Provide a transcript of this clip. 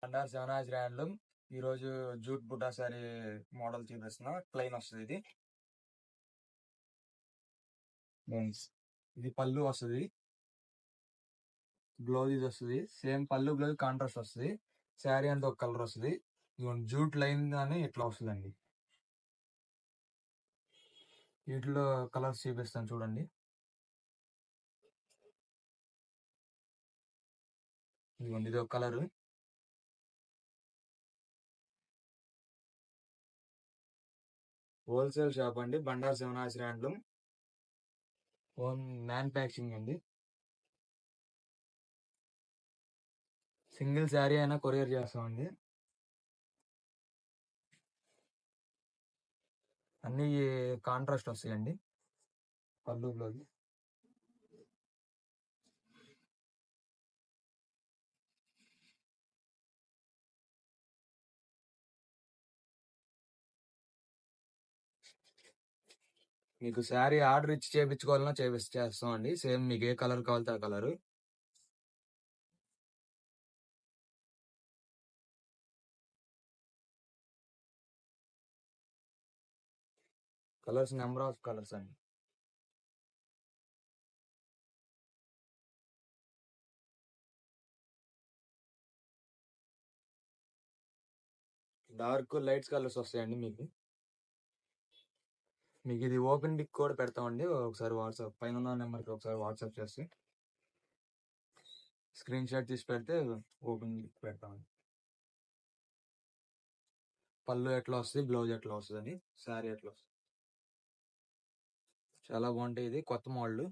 Under Shivanaz handloom. ఈరోజు jute బుటా saree model చూపిస్తున్నా. ప్లెయిన్ వస్తుంది ఇది. ఇది పళ్ళు వస్తుంది, బ్లౌజ్ ఇది వస్తుంది. సేమ్ పళ్ళు బ్లౌజ్ కాంట్రాస్ట్ వస్తుంది. శారీ అంతా ఒక కలర్ వస్తుంది. ఇదిగోండి జూట్ లైన్ అని ఇట్లా వస్తుందండి. వీటిలో కలర్స్ చూపిస్తాను చూడండి. ఇదిగోండి ఇది ఒక కలర్. హోల్సేల్ షాప్ అండి, బండార్ శివనాజ్ హ్యాండ్లూమ్. ఓన్ మ్యానుఫ్యాక్చరింగ్ అండి. సింగిల్ శారీ అయినా కొరియర్ చేస్తామండి. అన్ని కాంట్రాస్ట్ వస్తాయండి పళ్ళు బ్లౌజ్. మీకు శారీ ఆర్డర్ ఇచ్చి చేయించుకోవాలన్నా చేస్తామండి. సేమ్ మీకు ఏ కలర్ కావాలితే ఆ colour. Colours number of colours అండి. డార్క్ లైట్స్ కలర్స్ వస్తాయండి మీకు. ఇది ఓపెన్ పిక్ కూడా పెడతామండి. ఒకసారి వాట్సాప్ పైన ఉన్న నెంబర్కి ఒకసారి వాట్సాప్ చేసి స్క్రీన్ షాట్ తీసి పెడితే ఓపెన్ పిక్ పెడతామండి. పళ్ళు ఎట్లా వస్తుంది, బ్లౌజ్ ఎట్లా వస్తుంది అని, శారీ ఎట్లా వస్తుంది. చాలా బాగుంటాయి. ఇది కొత్త మోడల్.